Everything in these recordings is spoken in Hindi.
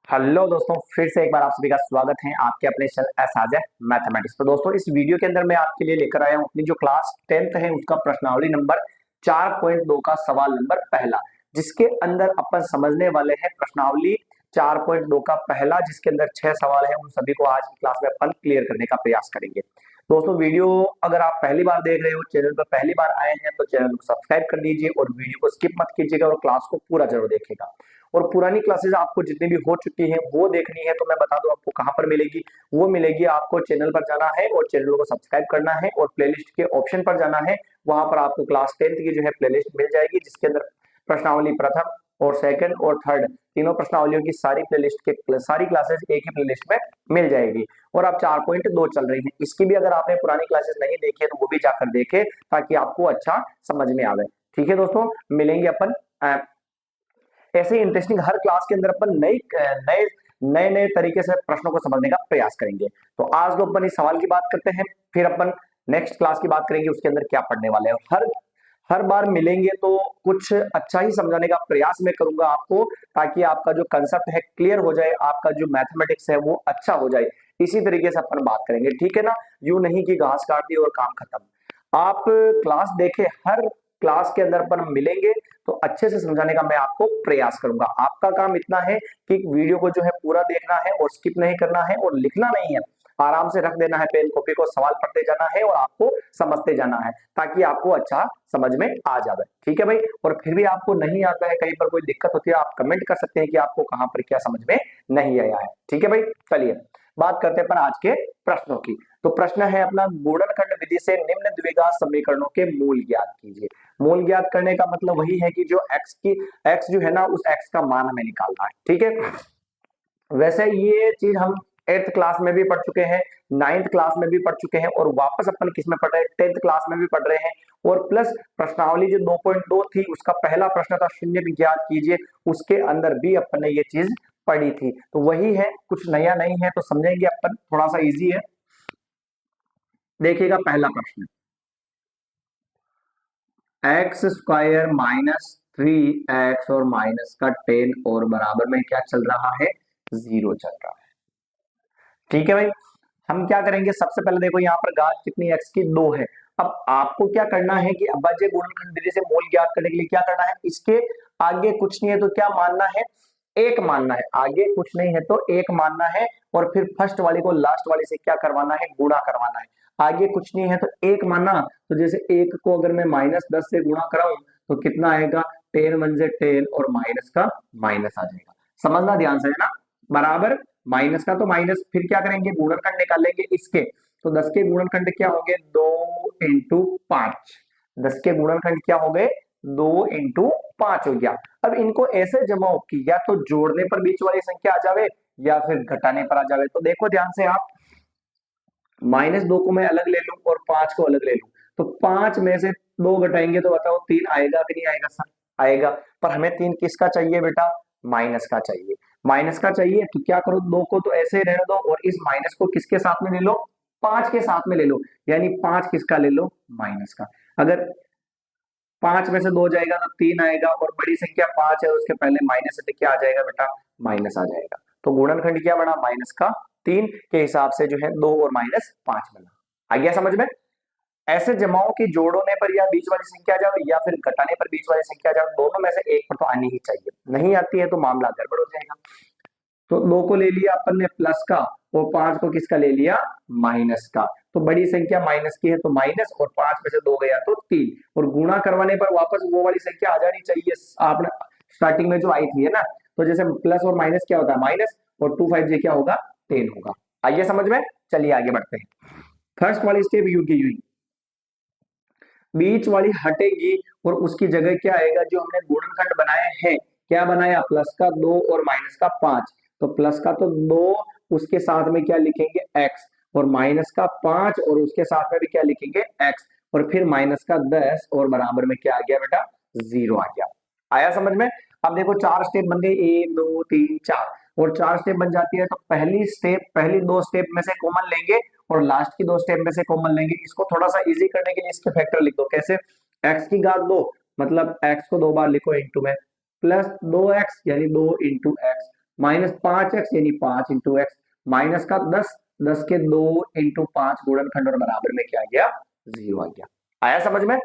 हेलो दोस्तों, फिर से एक बार आप सभी का स्वागत है आपके अपने चैनल असाजय मैथमेटिक्स। तो दोस्तों, इस वीडियो के अंदर मैं आपके लिए लेकर आया हूं अपनी जो क्लास 10th है उसका प्रश्नावली नंबर 4.2 का सवाल नंबर पहला, जिसके अंदर अपन समझने वाले हैं प्रश्नावली 4.2 का पहला, जिसके अंदर 6 सवाल है। उन सभी को आज की क्लास में अपन क्लियर करने का प्रयास करेंगे। दोस्तों, वीडियो अगर आप पहली बार देख रहे हो, चैनल पर पहली बार आए हैं तो चैनल को सब्सक्राइब कर दीजिए और वीडियो को स्किप मत कीजिएगा और क्लास को पूरा जरूर देखिएगा। और पुरानी क्लासेस आपको जितनी भी हो चुकी हैं वो देखनी है तो मैं बता दूं आपको कहां पर मिलेगी। वो मिलेगी, आपको चैनल पर जाना है और चैनल को सब्सक्राइब करना है और प्लेलिस्ट के ऑप्शन पर जाना है। वहां पर आपको क्लास 10th की जो है प्लेलिस्ट मिल जाएगी, जिसके अंदर प्रश्नावली प्रथम और सेकंड और थर्ड तीनों प्रश्नावलियों की सारी प्लेलिस्ट के सारी क्लासेस एक ही प्लेलिस्ट में मिल जाएगी। और आप 4.2 चल रही है, इसकी भी अगर आपने पुरानी क्लासेस नहीं देखी है तो वो भी जाकर देखे ताकि आपको अच्छा समझ में आवे। ठीक है दोस्तों, मिलेंगे अपन ऐसे इंटरेस्टिंग हर क्लास के अंदर अपन नए नए नए नए तरीके से प्रश्नों को समझने का प्रयास करेंगे। तो आज तो अपन इस सवाल की बात करते हैं, फिर अपन नेक्स्ट क्लास की बात करेंगे उसके अंदर क्या पढ़ने वाले हैं। हर हर बार मिलेंगे तो कुछ अच्छा ही समझाने का प्रयास मैं करूंगा आपको, ताकि आपका जो कंसेप्ट है क्लियर हो जाए, आपका जो मैथमेटिक्स है वो अच्छा हो जाए। इसी तरीके से अपन बात करेंगे, ठीक है ना। यूं नहीं कि घास काट दी और काम खत्म। आप क्लास देखे, हर क्लास के अंदर अपन मिलेंगे तो अच्छे से समझाने का मैं आपको प्रयास करूंगा। आपका काम इतना है कि वीडियो को जो है पूरा देखना है और स्किप नहीं करना है और लिखना नहीं है, आराम से रख देना है पेन कॉपी को, सवाल पढ़ते जाना है और आपको समझते जाना है ताकि आपको अच्छा समझ में आ जाए। ठीक है भाई। और फिर भी आपको नहीं आता है, कहीं पर कोई दिक्कत होती है, आप कमेंट कर सकते हैं कि आपको कहां पर क्या समझ में नहीं आया है। ठीक है भाई, चलिए बात करते हैं अपन आज के प्रश्नों की। तो प्रश्न है अपना, गुणनखंड विधि से निम्न द्विघात समीकरणों के मूल ज्ञात कीजिए। मूल ज्ञात करने का मतलब वही है कि जो x जो है ना, उस x का मान हमें निकालना है। ठीक है। वैसे ये चीज हम 8th क्लास में भी पढ़ चुके हैं, 9th क्लास में भी पढ़ चुके हैं और वापस अपन किस में पढ़ रहे हैं, 10th क्लास में भी पढ़ रहे हैं। और प्लस प्रश्नावली जो 2.2 थी उसका पहला प्रश्न था शून्य ज्ञात कीजिए, उसके अंदर भी अपन ने ये चीज पढ़ी थी। तो वही है, कुछ नया नहीं है तो समझेंगे अपन, थोड़ा सा इजी है। देखिएगा पहला प्रश्न, एक्स स्क्वायर -3x और माइनस का 10 और बराबर में क्या चल रहा है, 0 चल रहा है। ठीक है भाई। हम क्या करेंगे, सबसे पहले देखो यहाँ पर घात कितनी x की, 2 है। अब आपको क्या करना है कि अभाज्य गुणनखंड विधि से मूल ज्ञात करने के लिए क्या करना है, इसके आगे कुछ नहीं है तो क्या मानना है, एक मानना है। आगे कुछ नहीं है तो एक मानना है और फिर फर्स्ट वाली को लास्ट वाली से क्या करवाना है, गुणा करवाना है। आगे कुछ नहीं है तो एक मानना, तो जैसे एक को अगर मैं -10 से गुणा कराऊं तो कितना आएगा, 10 वन से 10 और माइनस का माइनस आ जाएगा। समझना ध्यान से, है ना। बराबर माइनस का तो माइनस, फिर क्या करेंगे, गुणनखंड निकालेंगे इसके। तो 10 के गुणनखंड क्या होंगे, 2 इंटू 5। 10 के गुणनखंड क्या हो गए, 2 इंटू 5 हो गया। अब इनको ऐसे जमाओ कि या तो जोड़ने पर बीच वाली संख्या आ जावे या फिर घटाने पर आ जावे। तो देखो ध्यान से आप, -2 को मैं अलग ले लूं और 5 को अलग ले लूं, तो 5 में से 2 घटाएंगे तो बताओ 3 आएगा कि नहीं आएगा सर, आएगा। पर हमें 3 किसका चाहिए बेटा, माइनस का चाहिए। माइनस का चाहिए तो क्या करो, 2 को तो ऐसे ही रहने दो और इस माइनस को किसके साथ में ले लो, 5 के साथ में ले लो। यानी 5 किसका ले लो, माइनस का। अगर 5 में से 2 जाएगा तो 3 आएगा और बड़ी संख्या 5 है, उसके पहले माइनस है, क्या आ जाएगा बेटा, माइनस आ जाएगा। तो गुणनखंड क्या बना, -3 के हिसाब से जो है 2 और -5 बना। आ गया समझ में। ऐसे जमाओं की जोड़ने पर या बीच वाली संख्या आ जाए या फिर घटाने पर बीच वाली संख्या आ जाए, दोनों में से एक पर तो आनी ही चाहिए। नहीं आती है तो मामला गड़बड़ हो जाएगा। तो 2 को ले लिया अपन ने प्लस का और 5 को किसका ले लिया, माइनस का। तो बड़ी संख्या माइनस की है तो माइनस, और 5 में से 2 गया तो 3, और गुणा करवाने पर वापस वो वाली संख्या आ जानी चाहिए आपने स्टार्टिंग में जो आई थी, है ना। तो जैसे प्लस और माइनस क्या होता है, माइनस, और 2 5 जे क्या होगा, 10 होगा। आइए समझ में, चलिए आगे बढ़ते हैं। फर्स्ट वाली स्टेप यू की यू, बीच वाली हटेगी और उसकी जगह क्या आएगा, जो हमने गुणनखंड बनाया है, क्या बनाया, प्लस का 2 और माइनस का 5। तो प्लस का तो 2, उसके साथ में क्या लिखेंगे, x, और माइनस का 5 और उसके साथ में भी क्या लिखेंगे, x, और फिर माइनस का 10 और बराबर में क्या आ गया बेटा, 0 आ गया। आया समझ में। अब देखो 4 स्टेप बन गए, 1 2 3 4, और 4 स्टेप बन जाती है तो पहली 2 स्टेप में से कॉमन लेंगे और लास्ट की 2 स्टेप में से कॉमन लेंगे। इसको थोड़ा सा इजी करने के लिए इसके फैक्टर लिख दो। कैसे, x की घात 2, मतलब x को 2 बार लिखो इंटू में, प्लस 2x यानी 2 इंटू एक्स, -5x यानी 5 इंटू एक्स, माइनस का 10, 10 के 2 इंटू 5 गुणनखंड और बराबर में क्या आ गया, 0 आ गया। आया समझ में?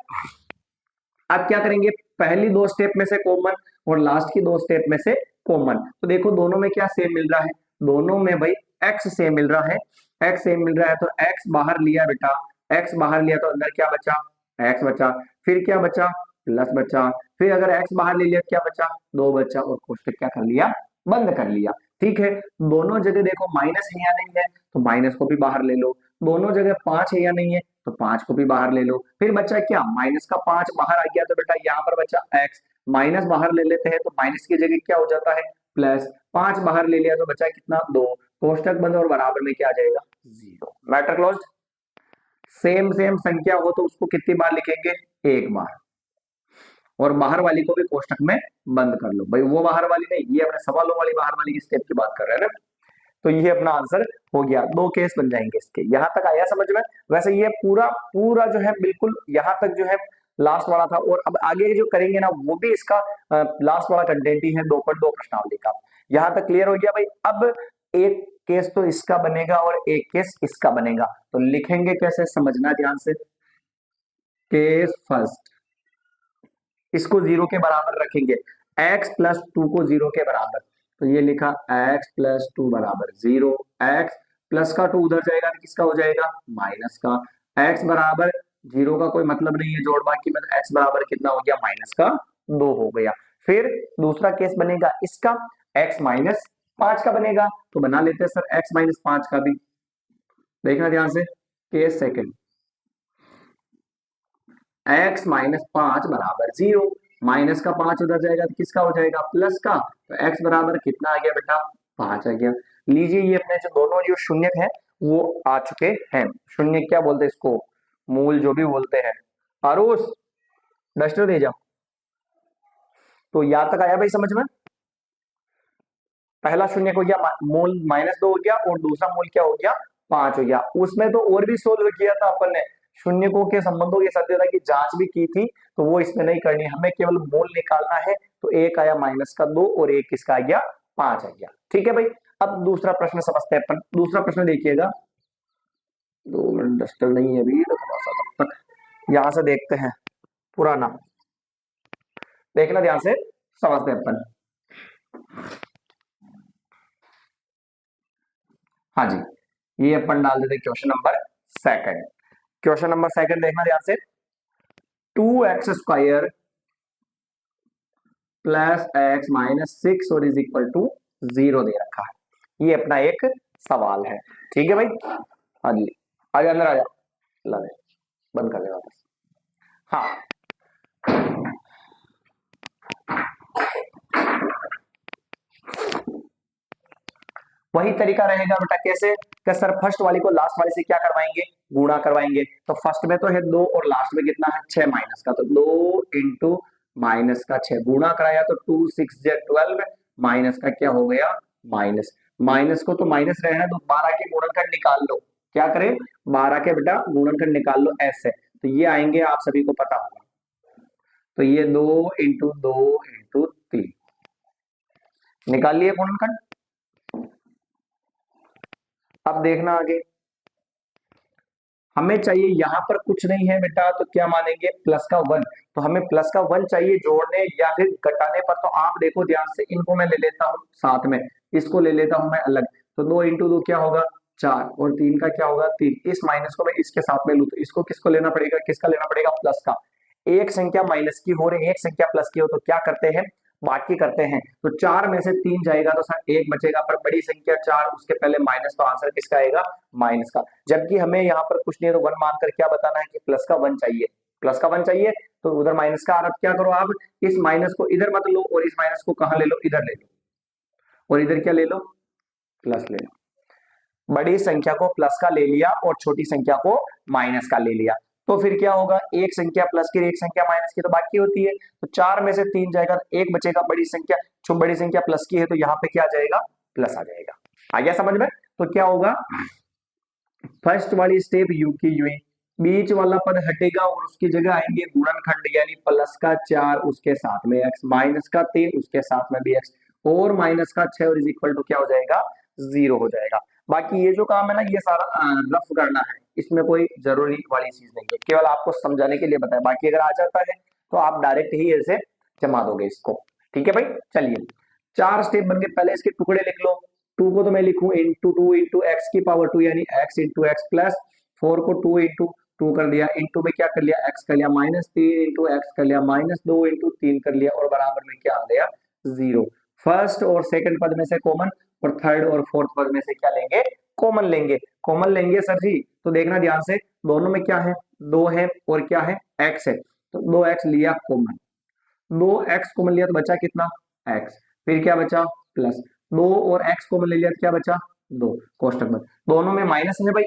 अब क्या करेंगे, पहली दो स्टेप में से कॉमन और लास्ट की दो स्टेप में से कॉमन, तो देखो दोनों में क्या सेम मिल रहा है, दोनों में भाई x सेम मिल रहा है, x सेम मिल रहा है, तो x बाहर लिया बेटा, x बाहर लिया तो अंदर क्या बचा, x बचा, फिर क्या बचा, प्लस बचा, फिर अगर x बाहर ले लिया क्या बचा, 2 बचा, और कोष्टक क्या कर लिया, बंद कर लिया। ठीक है, दोनों जगह देखो माइनस है या नहीं है, तो माइनस को भी बाहर ले लो, दोनों जगह 5 है या नहीं है, तो 5 को भी बाहर ले लो, फिर बचा क्या, माइनस का 5 बाहर आ गया, तो बेटा यहाँ पर बचा x, माइनस बाहर ले लेते हैं तो माइनस की जगह क्या हो जाता है, प्लस, 5 बाहर ले लिया तो बचा कितना, 2, कोष्टक बंद और बराबर में क्या आ जाएगा, 0। Matter close. सेम सेम संख्या हो तो उसको कितनी बार लिखेंगे, एक बार, और बाहर वाली को भी कोष्टक में बंद कर लो भाई, वो बाहर वाली नहीं, ये अपने सवालों वाली बाहर वाली की स्टेप की बात कर रहे हैं ना। तो ये अपना आंसर हो गया, दो केस बन जाएंगे इसके। यहां तक आया समझ में? वैसे ये पूरा पूरा जो है बिल्कुल यहां तक जो है लास्ट वाला था, और अब आगे जो करेंगे ना वो भी इसका लास्ट वाला कंटेंट ही है, 2.2 प्रश्नावली का। यहां तक क्लियर हो गया भाई। अब एक केस तो इसका बनेगा और एक केस इसका बनेगा, तो लिखेंगे कैसे समझना ध्यान से। केस फर्स्ट, इसको 0 के बराबर रखेंगे, x प्लस 2 को 0 के बराबर, तो ये लिखा x प्लस 2 बराबर 0, x प्लस का 2 उधर जाएगा तो किसका हो जाएगा, माइनस का, x बराबर 0 का कोई मतलब नहीं है जोड़ बाकी में, तो x बराबर कितना हो गया, माइनस का 2 हो गया। फिर दूसरा केस बनेगा इसका, x माइनस 5 का बनेगा, तो बना लेते हैं सर x माइनस 5 का भी, देखना ध्यान से। केस सेकंड, x माइनस 5 बराबर 0, माइनस का 5 उधर जाएगा तो किसका हो जाएगा, प्लस का, तो x बराबर कितना आ गया बेटा, 5 आ गया। लीजिए ये अपने जो दोनों जो शून्य है वो आ चुके हैं, शून्य क्या बोलते हैं इसको, मूल जो भी बोलते हैं। आरुष डस्टर दे जाओ। तो यहां तक आया भाई समझ में? पहला शून्य हो गया, मूल -2 हो गया, और दूसरा मूल क्या हो गया, 5 हो गया। उसमें तो और भी सोल्व किया था अपन ने, शून्य को के संबंधों की सत्यता की जांच भी की थी, तो वो इसमें नहीं करनी, हमें केवल मूल निकालना है। तो एक आया -2 और एक किसका आ गया, 5 आ गया। ठीक है भाई। अब दूसरा प्रश्न समझते हैं अपन। दूसरा प्रश्न देखिएगा, 2 मिनट, डस्टर नहीं है अभी तो थोड़ा सा तब तक यहां से देखते हैं पुराना, देखना ध्यान से, समझते हैं अपन। हाँ जी, ये अपन डाल देते question number second. Question number second देखना ध्यान से, 2x² प्लस x माइनस 6 और इज इक्वल टू 0 दे रखा है। ये अपना एक सवाल है। ठीक है भाई, हाँ जी, आगे अंदर आ जाओ, ला दे, बंद कर दे वापस। हाँ, वही तरीका रहेगा बेटा, कैसे कि सर फर्स्ट वाली को लास्ट वाले से क्या करवाएंगे, गुणा करवाएंगे। तो फर्स्ट में तो है 2 और लास्ट में कितना है 6 माइनस का, तो 2 इंटू माइनस का 6 गुणा कराया तो 2 6 12, माइनस का क्या हो गया, माइनस, माइनस को तो माइनस रहना, तो 12 के गुणनखंड निकाल लो। क्या करें, 12 के बेटा गुणनखंड निकाल लो ऐसे, तो ये आएंगे, आप सभी को पता होगा। तो ये 2 इंटू 2 इंटू 3 निकाल लिए गुणनखंड। अब देखना आगे, हमें चाहिए, यहां पर कुछ नहीं है बेटा, तो क्या मानेंगे, प्लस का 1, तो हमें प्लस का 1 चाहिए जोड़ने या फिर घटाने पर। तो आप देखो ध्यान से, इनको मैं ले लेता हूं साथ में, इसको ले लेता हूं मैं अलग, तो 2 इंटू 2 क्या होगा 4, और 3 का क्या होगा 3। इस माइनस को मैं इसके साथ में लूं तो इसको किसको लेना पड़ेगा, किसका लेना पड़ेगा, प्लस का। एक संख्या माइनस की हो रही है, एक संख्या प्लस की हो, तो क्या करते हैं, बाकी करते हैं। तो 4 में से 3 जाएगा तो सर 1 बचेगा, पर बड़ी संख्या 4, उसके पहले माइनस, तो आंसर किसका आएगा, माइनस का। जबकि हमें यहाँ पर कुछ नहीं है, तो 1 मानकर क्या बताना है कि प्लस का 1 चाहिए, प्लस का 1 चाहिए, तो उधर माइनस का। अब क्या करो आप, इस माइनस को इधर मत लो, और इस माइनस को कहां ले लो, इधर ले लो, और इधर क्या ले लो, प्लस ले लो। बड़ी संख्या को प्लस का ले लिया और छोटी संख्या को माइनस का ले लिया, तो फिर क्या होगा, एक संख्या प्लस की एक संख्या माइनस की तो बाकी होती है। तो 4 में से 3 जाएगा तो 1 बचेगा, बड़ी संख्या, जो बड़ी संख्या प्लस की है तो यहाँ पे क्या आ जाएगा, प्लस आ जाएगा। आ गया समझ में? तो क्या होगा, फर्स्ट वाली स्टेप यू की यूं, बीच वाला पद हटेगा और उसकी जगह आएंगे गुणनखंड, यानी प्लस का 4 उसके साथ में x, माइनस का 3 उसके साथ में भी x, और माइनस का 6 और इज इक्वल टू क्या हो जाएगा, 0 हो जाएगा। बाकी ये जो काम है ना, ये सारा रफ करना है, इसमें कोई जरूरी वाली चीज नहीं है, केवल आपको समझाने के लिए बताया। बाकी अगर आ जाता है तो आप डायरेक्ट ही ऐसे जमा दोगे इसको। ठीक है भाई, चलिए 4 स्टेप बन गए। पहले इसके टुकड़े लिख लो। 2 को तो मैं लिखूं इंटू 2 इंटू एक्स की पावर 2, यानी एक्स इंटू एक्स प्लस 4 को 2 इंटू 2 कर लिया, इंटू में क्या कर लिया, एक्स कर लिया, माइनस 3 इंटू एक्स कर लिया, माइनस 2 इंटू 3 कर लिया, और बराबर में क्या आ गया, 0। फर्स्ट और सेकंड पद में से कॉमन, और थर्ड और फोर्थ पद में से क्या लेंगे, कॉमन लेंगे। कॉमन लेंगे सर जी, तो देखना ध्यान से, दोनों में क्या है, 2 है और क्या है, एक्स है, तो 2x लिया कॉमन। 2x कॉमन लिया तो बचा कितना, x, फिर क्या बचा, प्लस 2 और x कॉमन ले लिया तो क्या बचा, 2, कोष्टक बंद। दोनों में माइनस है भाई,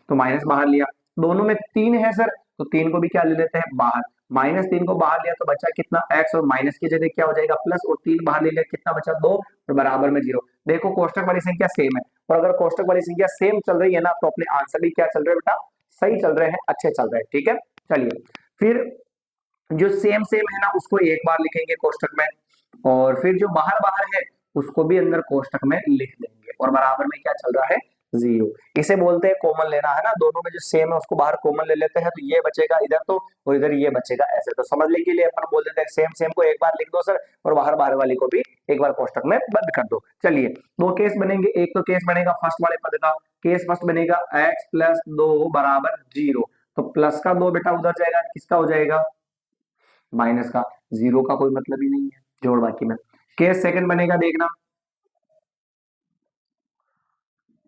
तो माइनस बाहर लिया। दोनों में 3 है सर, तो 3 को भी क्या ले लेते हैं, बाहर। -3 को बाहर लिया तो बचा कितना, x, और माइनस की जगह क्या हो जाएगा, प्लस, और 3 बाहर ले लिया, कितना बचा, 2, और बराबर में 0। देखो कोष्टक वाली संख्या सेम है, और अगर कोष्टक वाली संख्या सेम चल रही है ना, तो अपने आंसर भी क्या चल रहे हैं बेटा, सही चल रहे हैं, अच्छे चल रहे हैं। ठीक है, चलिए फिर जो सेम सेम है ना, उसको एक बार लिखेंगे कोष्टक में, और फिर जो बाहर बाहर है उसको भी अंदर कोष्टक में लिख देंगे, और बराबर में क्या चल रहा है, 0। इसे बोलते हैं कॉमन लेना, है ना, दोनों में जो सेम है उसको बाहर कॉमन ले लेते हैं, तो ये बचेगा इधर, तो और इधर ये बचेगा ऐसे। तो समझने के लिए अपन बोल देते हैं सेम सेम को एक बार लिख दो सर, और बाहर बाहर वाली को भी एक बार कोष्टक में बंद कर दो। चलिए 2 केस बनेंगे। एक तो केस बनेगा फर्स्ट वाले पद का, केस फर्स्ट बनेगा x प्लस 2 बराबर 0, तो प्लस का 2 बेटा उधर जाएगा, किसका हो जाएगा, माइनस का। 0 का कोई मतलब ही नहीं है जोड़ बाकी में। केस सेकंड बनेगा, देखना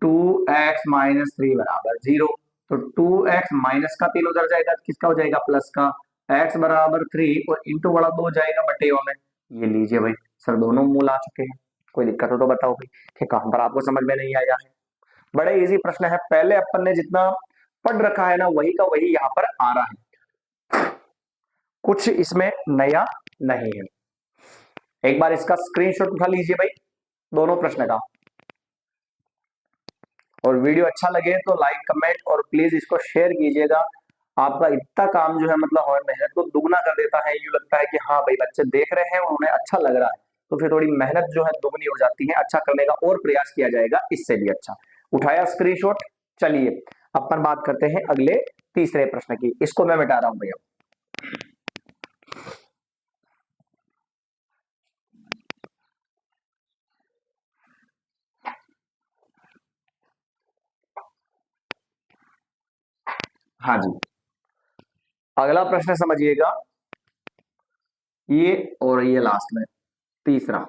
2x माइनस 3 बराबर 0, तो 2x माइनस का 3 उधर जाएगा, किसका हो जाएगा, प्लस का। x बराबर 3 और इंटू बड़ा 2 जाएगा बटे में। ये लीजिए भाई सर, दोनों मूल आ चुके हैं। कोई दिक्कत हो तो बताओ भाई कि कहां पर आपको समझ में नहीं आया है। बड़े इजी प्रश्न है, पहले अपन ने जितना पढ़ रखा है ना, वही का वही यहाँ पर आ रहा है, कुछ इसमें नया नहीं है। एक बार इसका स्क्रीनशॉट उठा लीजिए भाई दोनों प्रश्न का, और वीडियो अच्छा लगे तो लाइक कमेंट और प्लीज इसको शेयर कीजिएगा। आपका इतना काम जो है मतलब और मेहनत को दुगना कर देता है। यूं लगता है कि हाँ भाई बच्चे देख रहे हैं और उन्हें अच्छा लग रहा है, तो फिर थोड़ी मेहनत जो है दुगनी हो जाती है, अच्छा करने का और प्रयास किया जाएगा इससे भी अच्छा। उठाया स्क्रीनशॉट। चलिए अपन बात करते हैं अगले तीसरे प्रश्न की, इसको मैं मिटा रहा हूं भैया। हाँ जी, अगला प्रश्न समझिएगा, ये और ये लास्ट में तीसरा,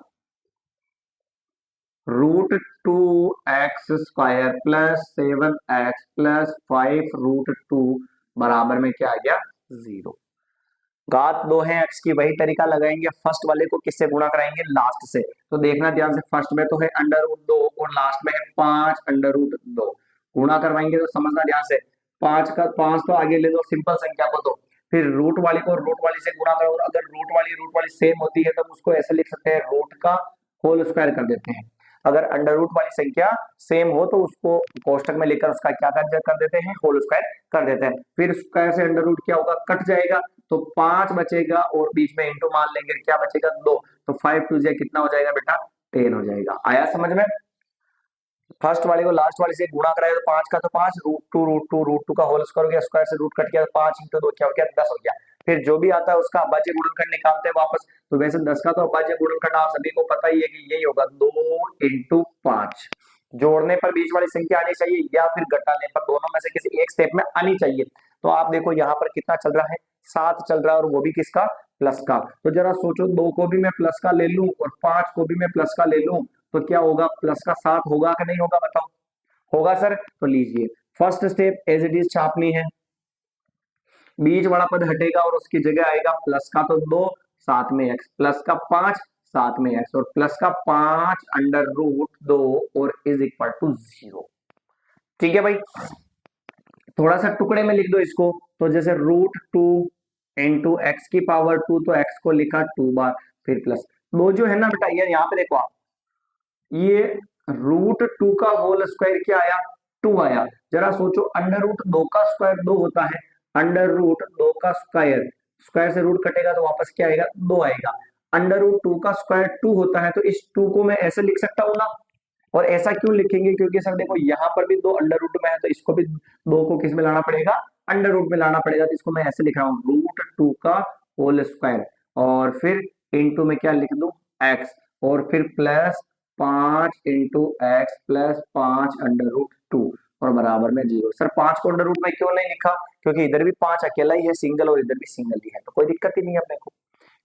√2x² प्लस 7x प्लस 5√2 बराबर में क्या आ गया, 0। घात 2 है x की, वही तरीका लगाएंगे। फर्स्ट वाले को किससे गुणा कराएंगे, लास्ट से। तो देखना ध्यान से, फर्स्ट में तो है √2 और लास्ट में है 5√2। गुणा करवाएंगे तो समझना ध्यान से, 5 का 5 तो आगे ले लो सिंपल संख्या को, तो फिर रूट वाली को रूट वाली से गुणा करो। अगर रूट वाली सेम होती है तो उसको ऐसे लिख सकते हैं, रूट का होल स्क्वायर कर देते हैं। अगर अंडर रूट वाली संख्या सेम हो तो उसको कोष्टक में लेकर उसका क्या कर देते हैं, होल स्क्वायर कर देते हैं। फिर स्क्वायर से अंडर रूट क्या होगा, कट जाएगा, तो 5 बचेगा, और बीच में इंटू मान लेंगे, क्या बचेगा, 2। तो 5 2 कितना हो जाएगा बेटा, 10 हो जाएगा। आया समझ में। फर्स्ट वाले को लास्ट वाले से गुणा कराया तो 5 का तो 5, √2 का होल स्क्वायर हो गया, स्क्वायर से रूट कट गया, 5 इंटू 2 क्या हो गया, 10 हो गया। फिर जो भी आता है उसका अभाज्य गुणनखंड निकालते हैं वापस। तो वैसे 10 का तो अभाज्य गुणनखंड आप सभी को पता ही है कि यही होगा, 2 इंटू 5। जोड़ने पर बीच वाली संख्या आनी चाहिए, या फिर घटाने पर, दोनों में से किसी एक स्टेप में आनी चाहिए। तो आप देखो यहाँ पर कितना चल रहा है, 7 चल रहा है, और वो भी किसका, प्लस का। तो जरा सोचो, 2 को भी मैं प्लस का ले लूं और 5 को भी मैं प्लस का ले लूं, तो क्या होगा, प्लस का 7 होगा कि नहीं होगा, बताओ। होगा सर। तो लीजिए first step as it is छापनी है, बीच वाला पद हटेगा और उसकी जगह आएगा प्लस का तो 2, साथ में x, प्लस का 5 साथ में x, और प्लस का 5 √2 और इज इक्वल टू 0। ठीक है भाई, थोड़ा सा टुकड़े में लिख दो इसको। तो जैसे √2 इंटू एक्स की पावर 2, तो x को लिखा 2 बार, फिर प्लस 2 जो है ना बेटा, ये यहाँ पे देखो आप, ये √2 का होल स्क्वायर क्या आया, 2 आया। जरा सोचो, अंडर रूट 2 का स्क्वायर 2 होता है, अंडर रूट 2 का स्क्वायर, स्क्वायर से रूट कटेगा तो वापस क्या आएगा, 2 आएगा। अंडर रूट 2 का स्क्वायर 2 होता है, तो इस 2 को मैं ऐसे लिख सकता हूँ ना। और ऐसा क्यों लिखेंगे, क्योंकि सर देखो यहाँ पर भी 2 अंडर रूट में है, तो इसको भी 2 को किस में लाना पड़ेगा, अंडर रूट में लाना पड़ेगा। तो इसको मैं ऐसे लिख रहा हूँ √2 का होल स्क्वायर, और फिर इंटू में क्या लिख दूं, एक्स, और फिर plus 5 into X plus 5 under root 2 और बराबर में 0। सर 5 को अंडर रूट में क्यों नहीं लिखा, क्योंकि इधर भी 5 अकेला ही है सिंगल, और इधर भी सिंगल ही है, तो कोई दिक्कत ही नहीं है अपने को।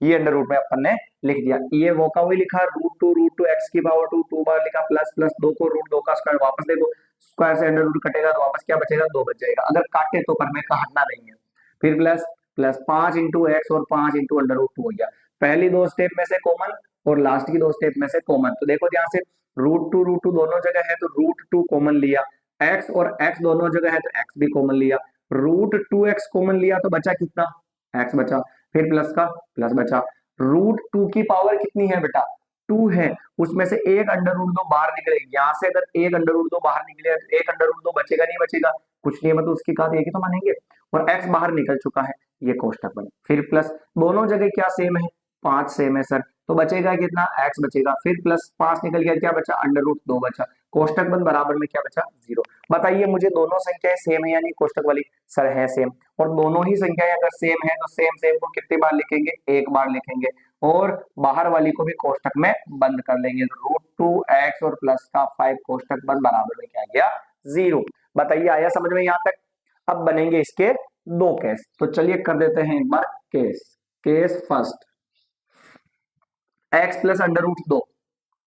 ये अंडर रूट में अपन ने लिख दिया। ये वो का वही लिखा, √2 एक्स की पावर 2 2 बार लिखा, प्लस प्लस 2 को √2 का स्क्वायर, वापस देखो स्क्वायर से अंडर रूट कटेगा तो वापस क्या बचेगा, 2 बच जाएगा, अगर काटे तो पर में काटना नहीं है। फिर प्लस प्लस 5 इंटू एक्स और 5 इंटू अंडर रूट 2 हो गया, पहली 2 स्टेप में से कॉमन और लास्ट की 2 स्टेप में से कॉमन। तो देखो ध्यान से √2 दोनों जगह है तो √2 कॉमन लिया, एक्स और एक्स दोनों जगह है तो एक्स भी कॉमन लिया, √2x कॉमन लिया तो बचा कितना, एक्स बचा, फिर प्लस का प्लस बचा। √2 की पावर कितनी है बेटा, 2 है, उसमें से एक अंडर रूट 2 बाहर निकलेगा, यहाँ से अगर एक अंडर रूट 2 बाहर निकले तो एक अंडर रूट 2 बचेगा नहीं बचेगा, कुछ नहीं है, मतलब उसकी घात एक ही तो मानेंगे, और x बाहर निकल चुका है, ये कोष्टक बन। फिर प्लस दोनों जगह क्या सेम है, 5 सेम है सर, तो बचेगा कितना, x बचेगा, फिर प्लस 5 निकल गया, क्या बचा, अंडर रूट 2 बचा, कोष्टक बंद, बराबर में क्या बचा, 0। बताइए मुझे दोनों संख्याएं सेम है या नहीं, कोष्टक वाली, सर है सेम, और दोनों ही संख्याएं अगर सेम है तो सेम सेम को कितनी बार लिखेंगे, एक बार लिखेंगे, और बाहर वाली को भी कोष्टक में बंद कर लेंगे, तो √2x और प्लस का 5 कोष्टक बंद, बराबर में क्या गया, 0। बताइए आया समझ में यहाँ तक। अब बनेंगे इसके 2 केस, तो चलिए कर देते हैं एक बार case. Case first, x plus under root 2,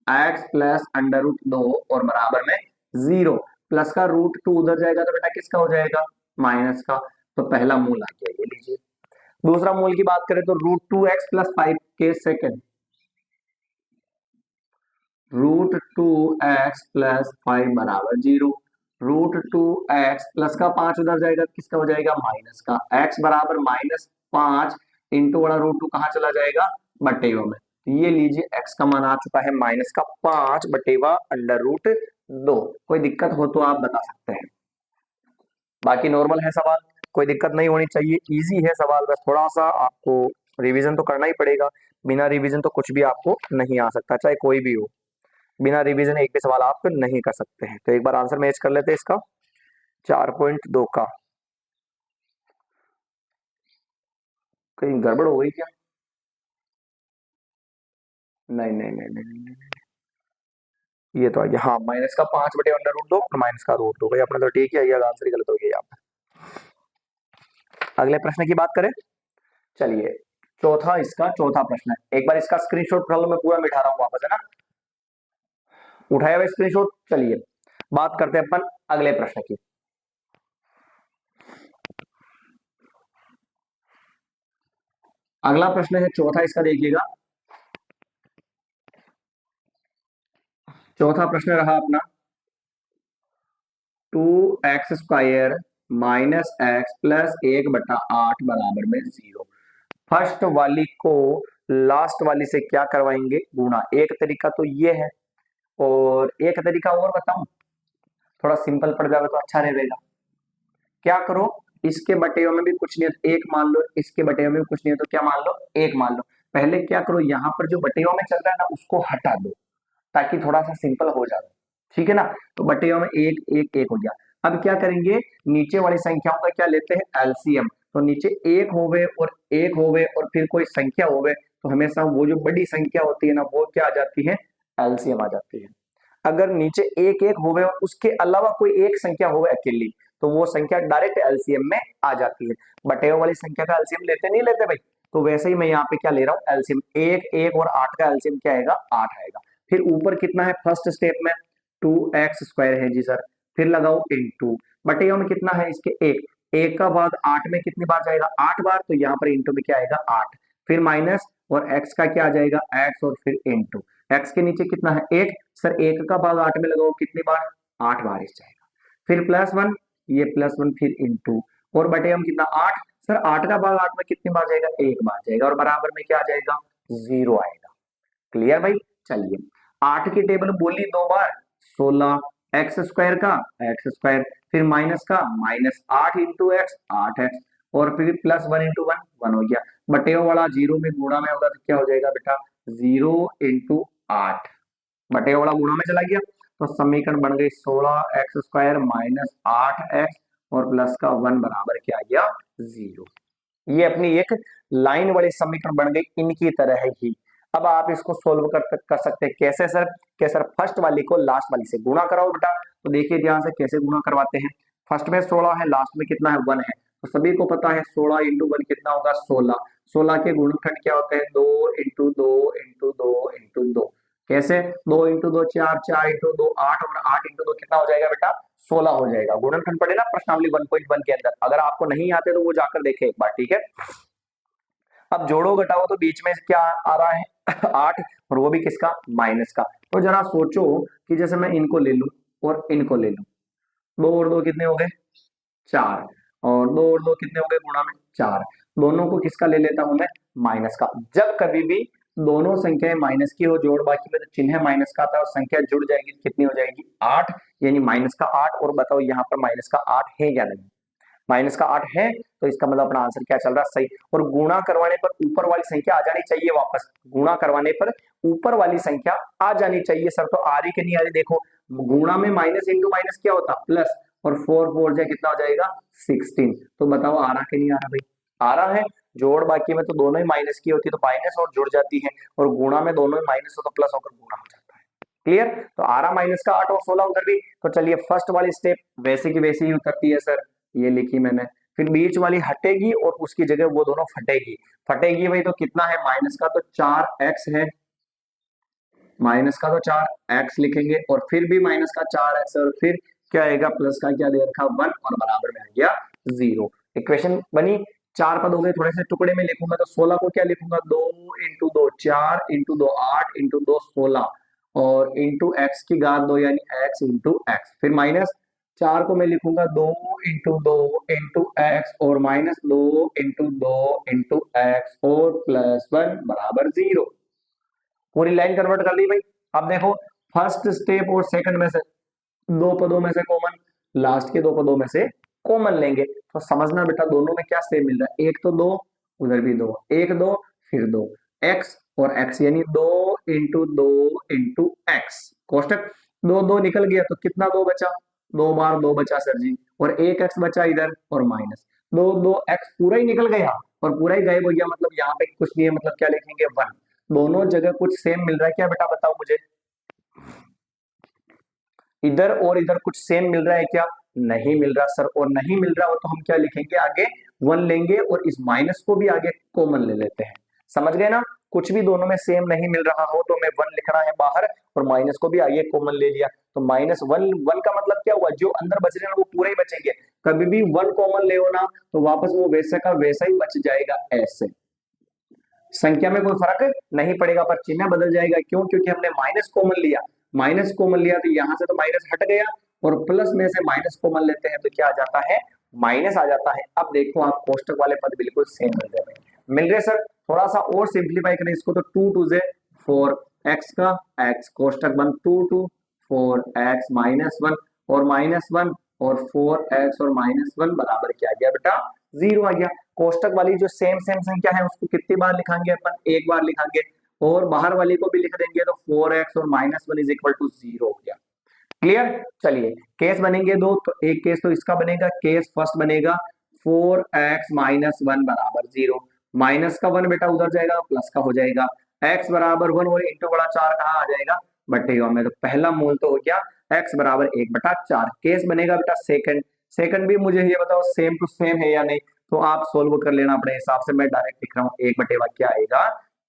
x plus under root 2 और बराबर में 0, प्लस का √2 उधर जाएगा तो बेटा किसका हो जाएगा, माइनस का, तो पहला मूल आ गया, ये लीजिए। दूसरा मूल की बात करें तो √2x प्लस 5 के सेकेंड, √2x प्लस 5 बराबर 0, √2x प्लस का 5 उधर जाएगा तो किसका हो जाएगा, माइनस का, x बराबर -5 इंटू बड़ा √2 कहाँ चला जाएगा, बटेवा में, ये लीजिए x का मान आ चुका है -5 बटेवा अंडर रूट 2। कोई दिक्कत हो तो आप बता सकते हैं, बाकी नॉर्मल है सवाल, कोई दिक्कत नहीं होनी चाहिए, इजी है सवाल, बस थोड़ा सा आपको रिवीजन तो करना ही पड़ेगा, बिना रिवीजन तो कुछ भी आपको नहीं आ सकता, चाहे कोई भी हो, बिना रिवीजन एक भी सवाल आप नहीं कर सकते हैं। तो एक बार आंसर मैच कर लेते हैं इसका, 4.2 का, कहीं गड़बड़ हो गई क्या, नहीं नहीं नहीं नहीं, नहीं, नहीं। ये तो आ गया, हाँ, -5 बटे अंडर रूट 2 और माइनस का √2 भाई, अपना तो ठीक है, ये आंसर ही गलत हो गया यहाँ पे। अगले प्रश्न की बात करें, चलिए चौथा, इसका चौथा प्रश्न है, एक बार इसका स्क्रीनशॉट कर लो, मैं पूरा मिटा रहा हूँ वापस, है ना, उठाया हुआ स्क्रीनशॉट। चलिए बात करते हैं अपन अगले प्रश्न की। अगला प्रश्न है चौथा, इसका देखिएगा, चौथा प्रश्न रहा अपना 2x² माइनस एक्स प्लस 1/8 बराबर में 0। फर्स्ट वाली को लास्ट वाली से क्या करवाएंगे, गुणा। एक तरीका तो ये है, और एक तरीका और बताऊं, थोड़ा सिंपल पड़ जाएगा तो अच्छा रहेगा। क्या करो, इसके बटेयों में भी कुछ नहीं है तो एक मान लो, इसके बटेयों में भी कुछ नहीं है तो क्या मान लो, एक मान लो। पहले क्या करो, यहाँ पर जो बटेयों में चल रहा है ना उसको हटा दो, ताकि थोड़ा सा सिंपल हो जाए, ठीक है ना। तो बटेयों में एक एक एक हो गया। अब क्या करेंगे, नीचे वाली संख्याओं का क्या लेते हैं, एलसीएम। तो नीचे एक होवे और एक होवे और फिर कोई संख्या होवे, तो हमेशा वो जो बड़ी संख्या होती है ना वो क्या आ जाती है, एलसीएम आ जाती है। अगर नीचे एक एक होवे और उसके अलावा कोई एक संख्या होवे अकेली, तो वो संख्या डायरेक्ट एलसीएम में आ जाती है। बटेयों वाली संख्या का एलसीएम लेते नहीं लेते भाई, तो वैसे ही मैं यहाँ पे क्या ले रहा हूँ, एलसीएम। एक एक और 8 का एलसीएम क्या आएगा, 8 आएगा। फिर ऊपर कितना है, फर्स्ट स्टेप में 2x² है जी सर, फिर लगाओ इंटू, बटेयों में कितना है इसके, एक, एक का भाग 8 में कितनी बार जाएगा, 8 बार, तो यहाँ पर इंटू में क्या आएगा, 8, फिर माइनस, और x का क्या आ जाएगा, x, और फिर इंटू, x के नीचे कितना है, एक, सर एक का भाग 8 में लगाओ कितनी बार, 8 बार इस जाएगा, फिर +1, ये +1, फिर इंटू, और बटेयों में कितना, 8, सर 8 का भाग 8 में कितनी बार जाएगा, एक बार जाएगा, और बराबर में क्या आ जाएगा, 0 आएगा। क्लियर भाई, चलिए 8 की टेबल बोली 2 बार, 16, x² का x², फिर माइनस का -8 इंटू एक्स, 8x, और फिर प्लस 1 × 1 1 हो गया, बटे वाला 0 में गुणा में होगा तो क्या हो जाएगा बेटा 0 × 8, बटे वाला गुणा में चला गया तो समीकरण बन गई 16x² - 8x और प्लस का 1 बराबर क्या आ गया 0। ये अपनी एक लाइन वाली समीकरण बन गई इनकी तरह ही। अब आप इसको सोल्व कर सकते हैं कैसे सर, कि सर फर्स्ट वाली को लास्ट वाली से गुणा कराओ बेटा। तो देखिए ध्यान से कैसे गुणा करवाते हैं। फर्स्ट में 16 है, लास्ट में कितना है 1 है, तो सभी को पता है 16 × 1 कितना होगा 16। 16 के गुणनखंड क्या होते हैं 2 × 2 × 2 × 2। कैसे 2 × 2 4, 4 × 2 8 और 8 × 2 कितना हो जाएगा बेटा 16 हो जाएगा। गुणनखंड पढ़े ना प्रश्नावली 1.1 के अंदर, अगर आपको नहीं आते तो वो जाकर देखें एक बार, ठीक है। अब जोड़ो घटाओ तो बीच में क्या आ रहा है 8 और वो भी किसका माइनस का। तो जरा सोचो कि जैसे मैं इनको ले लूं और इनको ले लूं, 2 और 2 कितने हो गए 4 और 2 और 2 कितने हो गए गुणा में 4, दोनों को किसका ले लेता हूं मैं माइनस का। जब कभी भी दोनों संख्याएं माइनस की हो जोड़ बाकी में तो चिन्ह माइनस का आता है और संख्या जुड़ जाएगी कितनी हो जाएगी 8, यानी माइनस का 8। और बताओ यहाँ पर माइनस का 8 है या नहीं, माइनस का 8 है तो इसका मतलब अपना आंसर क्या चल रहा है सही। और गुणा करवाने पर ऊपर वाली संख्या आ जानी चाहिए वापस, गुणा करवाने पर ऊपर वाली संख्या आ जानी चाहिए सर। तो आ रही कि नहीं आ रही देखो, गुणा में माइनस इंटू माइनस क्या होता प्लस, और 4 4 जाए कितना हो जाएगा 16। तो बताओ आ रहा कि नहीं आ रहा भाई, आ रहा है। जोड़ बाकी में तो दोनों ही माइनस की होती है तो माइनस और जुड़ जाती है, और गुणा में दोनों ही माइनस हो तो प्लस होकर गुणा हो जाता है। क्लियर। तो आ रहा माइनस का 8 और 16 उधर भी। तो चलिए फर्स्ट वाली स्टेप वैसे की वैसी ही उतरती है सर, ये लिखी मैंने। फिर बीच वाली हटेगी और उसकी जगह वो दोनों फटेगी। फटेगी भाई तो कितना है माइनस का तो 4x है, माइनस का तो 4x लिखेंगे और फिर भी माइनस का 4x और फिर क्या आएगा प्लस का क्या दे रखा 1 और बराबर में आ गया 0। इक्वेशन बनी। 4 पद हो गए, थोड़े से टुकड़े में लिखूंगा तो 16 को क्या लिखूंगा 2 × 2 4 × 2 8 × 2 16 और इंटू एक्स की घात 2 यानी x × x। फिर माइनस 4 को मैं लिखूंगा 2 × 2 × x और माइनस 2 × 2 × x और प्लस 1 बराबर 0। पूरी लाइन कन्वर्ट कर ली भाई। अब देखो फर्स्ट स्टेप और सेकंड में से दो पदों में से कॉमन, लास्ट के दो पदों में से कॉमन लेंगे तो समझना बेटा दोनों में क्या सेम मिल रहा है, एक तो 2 उधर भी 2, एक 2 फिर 2 x और x यानी 2 × 2 × x। कोष्टक 2 2 निकल गया तो कितना 2 बचा, 2 बार 2 बचा सर जी, और एक x बचा इधर और माइनस 2 2 x पूरा ही निकल गया और पूरा ही गायब हो गया, मतलब यहाँ पे कुछ नहीं है, मतलब क्या लिखेंगे 1। दोनों जगह कुछ सेम मिल रहा है क्या बेटा बताओ मुझे, इधर और इधर कुछ सेम मिल रहा है क्या, नहीं मिल रहा सर। और नहीं मिल रहा हो तो हम क्या लिखेंगे आगे 1 लेंगे और इस माइनस को भी आगे कॉमन ले लेते हैं। समझ गए ना, कुछ भी दोनों में सेम नहीं मिल रहा हो तो मैं 1 लिखना है बाहर और माइनस को भी आगे कॉमन ले लिया तो माइनस 1 1 का मतलब क्या हुआ, जो अंदर बच रहे हैं वो पूरे ही बचेंगे। कभी भी 1 कॉमन ले हो ना तो वापस वो वैसे का वैसा ही बच जाएगा, ऐसे संख्या में कोई फर्क नहीं पड़ेगा पर चिन्ह बदल जाएगा। क्यों, क्योंकि हमने माइनस कॉमन लिया, माइनस कॉमन लिया तो यहां से तो माइनस हट गया और प्लस में से माइनस कॉमन लेते हैं तो क्या आ जाता है माइनस आ जाता है। अब देखो आप कोष्टक वाले पद बिल्कुल सेम मिल रहे सर। थोड़ा सा और सिंप्लीफाई करें इसको तो 2 2 से 4 x का x कोष्टक बन 2 2 4 x -1 और -1 और 4x और -1 बराबर क्या आ गया बेटा 0 आ गया। कोष्टक वाली जो सेम सेम संख्या है उसको कितनी बार लिखाएंगे अपन, एक बार लिखाएंगे और बाहर वाली को भी लिख देंगे तो 4x और -1 = 0 हो गया। क्लियर। चलिए केस बनेंगे दो, तो एक केस तो इसका बनेगा, केस फर्स्ट बनेगा 4x - 1 बराबर 0, माइनस का 1 बेटा उधर जाएगा प्लस का हो जाएगा, x बराबर 1 और इंटू बड़ा 4 कहाँ आ जाएगा बटेगा में, तो पहला मूल तो हो गया x बराबर 1/4। केस बनेगा बेटा सेकंड, सेकंड भी मुझे ये बताओ सेम टू सेम है या नहीं, तो आप सोल्व कर लेना अपने हिसाब से। मैं डायरेक्ट लिख रहा हूँ 1/4 क्या आएगा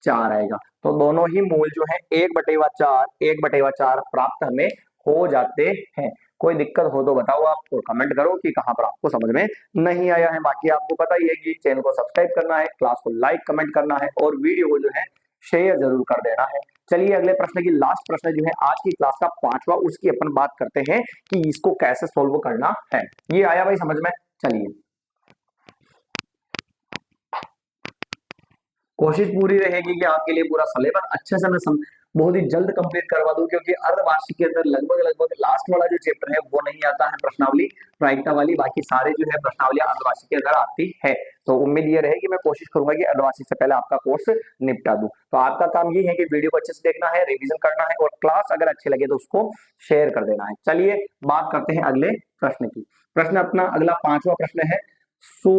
4 आएगा। तो दोनों ही मूल जो है 1/4 1/4 प्राप्त हमें हो जाते हैं। कोई दिक्कत हो तो बताओ आप, तो कमेंट करो कि कहां पर आपको समझ में नहीं आया है। बाकी आपको पता ही है कि चैनल को सब्सक्राइब करना है, क्लास को लाइक कमेंट करना है और वीडियो को जो है शेयर जरूर कर देना है। चलिए अगले प्रश्न की लास्ट प्रश्न जो है आज की क्लास का 5वां, उसकी अपन बात करते हैं कि इसको कैसे सोल्व करना है। ये आया भाई समझ में। चलिए कोशिश पूरी रहेगी कि आपके लिए पूरा सिलेबस अच्छे से मैं बहुत ही जल्द कंप्लीट करवा दूं, क्योंकि अर्धवार्षिक के अंदर लगभग लगभग लास्ट वाला जो चैप्टर है वो नहीं आता है प्रश्नावली प्रायिकता वाली, बाकी सारे जो है प्रश्नावली अर्धवार्षिक के अंदर आती है। तो उम्मीद ये रहेगी, मैं कोशिश करूंगा कि अर्धवार्षिक से पहले आपका कोर्स निपटा दूं। तो आपका काम ये है कि वीडियो को अच्छे से देखना है, रिवीजन करना है और क्लास अगर अच्छी लगे तो उसको शेयर कर देना है। चलिए बात करते हैं अगले प्रश्न की। प्रश्न अपना अगला 5वां प्रश्न है, सो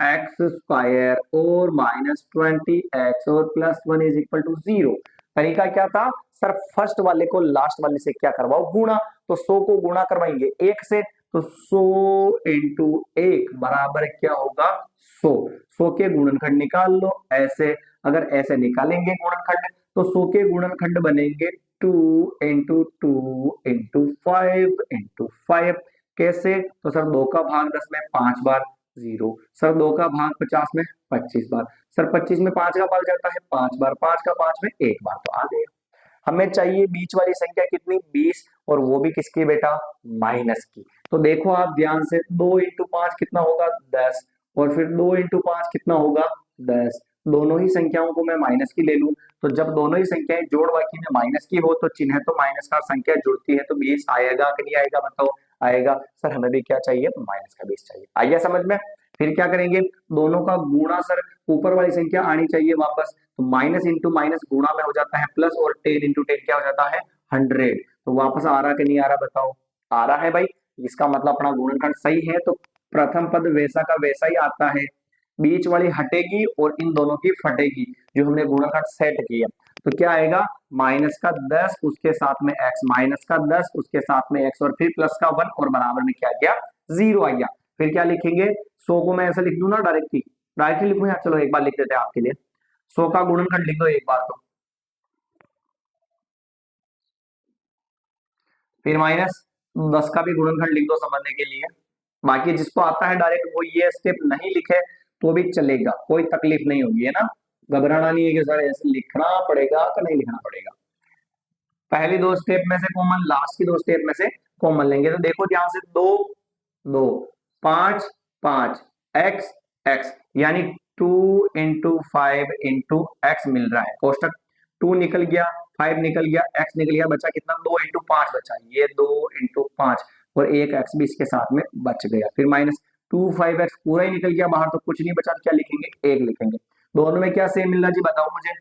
एक्स स्क्वायर और -20x और +1 इज इक्वल टू 0। तरीका क्या था सर, फर्स्ट वाले को लास्ट वाले से क्या करवाओ, गुणा। तो 100 को गुणा करवाएंगे 1 से, तो 100 इंटू 1 बराबर क्या होगा 100। 100 के गुणनखंड निकाल लो ऐसे, अगर ऐसे निकालेंगे गुणनखंड तो 100 के गुणनखंड बनेंगे 2 इंटू 2 इंटू 5 इंटू 5। कैसे, तो सर 2 का भाग 10 में 5 बार 0, सर 2 का भाग 50 में 25 बार, सर 25 में 5 का भाग जाता है 5 बार, 5 का 5 में 1 बार, तो आ गया। हमें चाहिए बीच वाली संख्या कितनी 20, और वो भी किसकी बेटा माइनस की। तो देखो आप ध्यान से, 2 इंटू 5 कितना होगा 10, और फिर 2 इंटू 5 कितना होगा 10। दोनों ही संख्याओं को मैं माइनस की ले लूं, तो जब दोनों ही संख्याएं जोड़ बाकी में माइनस की हो तो चिन्ह तो माइनस का, संख्या जुड़ती है तो 20 आएगा कि नहीं आएगा, बताओ आएगा। सर हमें भी क्या चाहिए, माइनस का 20 चाहिए। आइए समझ में। फिर क्या करेंगे, दोनों का गुणा, सर ऊपर वाली संख्या आनी चाहिए वापस, तो माइनस इंटू माइनस गुणा में हो जाता है प्लस, और 10 इंटू 10 क्या हो जाता है 100। तो वापस आ रहा कि नहीं आ रहा, बताओ आ रहा है भाई। इसका मतलब अपना गुणनखंड सही है, तो प्रथम पद वैसा का वैसा ही आता है, बीच वाली हटेगी और इन दोनों की फटेगी, जो हमने गुणनखंड सेट किया। तो क्या आएगा, माइनस का 10 उसके साथ में x, माइनस का 10 उसके साथ में x, और फिर प्लस का 1 और बराबर में क्या गया 0 आ गया। फिर क्या लिखेंगे, 100 को मैं ऐसे लिख दूं ना डायरेक्टली लिखूं या चलो एक बार लिख देते हैं आपके लिए। 100 का गुणनखंड लिख दो एक बार, तो फिर माइनस 10 का भी गुणनखंड लिख दो समझने के लिए। बाकी जिसको आता है डायरेक्ट वो ये स्टेप नहीं लिखे तो भी चलेगा, कोई तकलीफ नहीं होगी, है ना। घबराना नहीं है कि सर ऐसे लिखना पड़ेगा कि नहीं लिखना पड़ेगा। पहली 2 स्टेप में से कॉमन, लास्ट की 2 स्टेप में से कॉमन लेंगे। तो देखो ध्यान से, 2 2 5 5 x x, यानी 2 इंटू 5 इंटू एक्स मिल रहा है। कोष्टक 2 निकल गया, 5 निकल गया, x निकल गया, बचा कितना 2 इंटू 5 बचा, ये 2 इंटू 5 और एक x भी इसके साथ में बच गया। फिर माइनस 2 5x पूरा ही निकल गया बाहर, तो कुछ नहीं बचा, तो क्या लिखेंगे 1 लिखेंगे। दोनों में क्या सेम मिल रहा जी बताओ मुझे।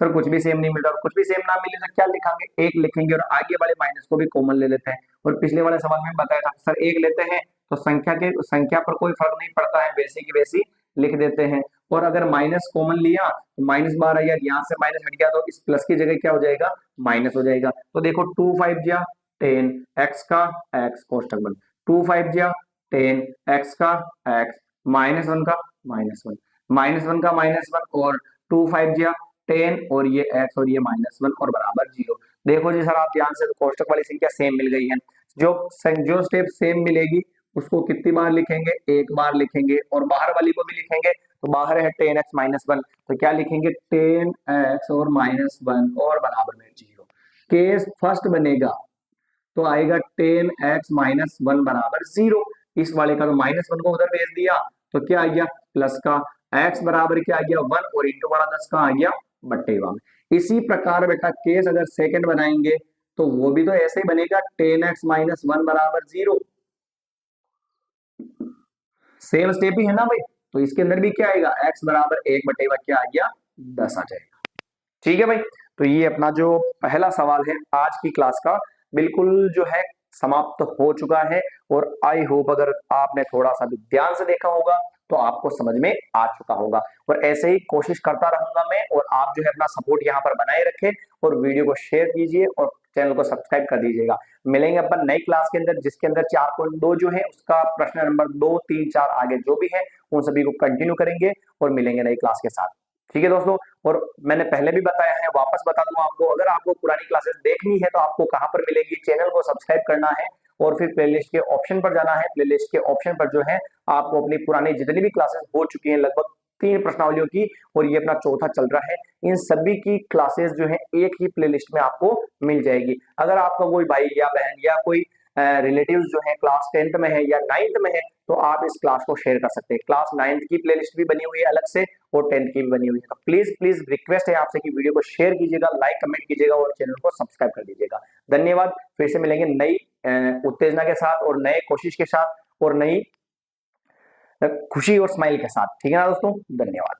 सर कुछ भी सेम नहीं मिल रहा, कुछ भी सेम ना मिले तो क्या लिखेंगे 1 लिखेंगे, और आगे वाले माइनस को भी कॉमन ले लेते हैं। और पिछले वाले सवाल में बताया था सर 1 लेते हैं तो संख्या पर कोई फर्क नहीं पड़ता है, वैसी की वैसी लिख देते हैं। और अगर माइनस कॉमन लिया तो माइनस बार आया, यहाँ से माइनस हट गया तो इस प्लस की जगह क्या हो जाएगा माइनस हो जाएगा। तो देखो 2 5 जा 10 x का x, कोष्टक बंद, 2 5 जा 10 x का x, -1 का -1, -1 का -1, और 2 5 जा 10 और ये x और ये -1 और बराबर 0। देखो जी सर आप ध्यान से, कोष्टक वाली संख्या सेम मिल गई है। जो स्टेप सेम मिलेगी उसको कितनी बार लिखेंगे, एक बार लिखेंगे, और बाहर वाली को भी लिखेंगे। तो बाहर है 10x -1, तो क्या लिखेंगे 10x और -1 और बराबर में 0। केस फर्स्ट बनेगा तो आएगा 10x -1 बराबर 0। इस वाले का तो -1 को उधर भेज दिया तो क्या आ गया प्लस का, x बराबर क्या आ गया 1 और इंटू बड़ा 10 का आ गया बट्टेवा में। इसी प्रकार बेटा केस अगर सेकंड बनाएंगे तो वो भी तो ऐसे ही बनेगा 10x -1 बराबर 0। सेम स्टेप ही है ना भाई, तो इसके अंदर भी क्या आएगा x बराबर 1 बटेवा क्या आ गया 10 आ जाएगा। ठीक है भाई, तो ये अपना जो पहला सवाल है आज की क्लास का बिल्कुल जो है समाप्त हो चुका है। और आई होप अगर आपने थोड़ा सा भी ध्यान से देखा होगा तो आपको समझ में आ चुका होगा। और ऐसे ही कोशिश करता रहूंगा मैं, और आप जो है अपना सपोर्ट यहाँ पर बनाए रखें और वीडियो को शेयर कीजिए और चैनल को सब्सक्राइब कर दीजिएगा। मिलेंगे अपन नई क्लास के अंदर जिसके अंदर 4.2 जो है उसका प्रश्न नंबर 2 3 4 आगे जो भी है उन सभी को कंटिन्यू करेंगे और मिलेंगे नई क्लास के साथ। ठीक है दोस्तों, और मैंने पहले भी बताया है वापस बता दूं आपको, अगर आपको पुरानी क्लासेस देखनी है तो आपको कहां पर मिलेगी, चैनल को सब्सक्राइब करना है और फिर प्लेलिस्ट के ऑप्शन पर जाना है। प्लेलिस्ट के ऑप्शन पर जो है आपको अपनी पुरानी जितनी भी क्लासेस हो चुकी हैं लगभग 3 प्रश्नावलियों की, और ये अपना चौथा चल रहा है, इन सभी की क्लासेस जो है एक ही प्लेलिस्ट में आपको मिल जाएगी। अगर आपका कोई भाई या बहन या कोई रिलेटिव्स जो है क्लास 10th में है या 9th में है, तो आप इस क्लास को शेयर कर सकते हैं। क्लास 9th की प्लेलिस्ट भी बनी हुई है अलग से और 10th की भी बनी हुई है। तो प्लीज प्लीज रिक्वेस्ट है आपसे कि वीडियो को शेयर कीजिएगा, लाइक कमेंट कीजिएगा और चैनल को सब्सक्राइब कर दीजिएगा। धन्यवाद। फिर से मिलेंगे नई उत्तेजना के साथ और नए कोशिश के साथ और नई खुशी और स्माइल के साथ। ठीक है ना दोस्तों, धन्यवाद।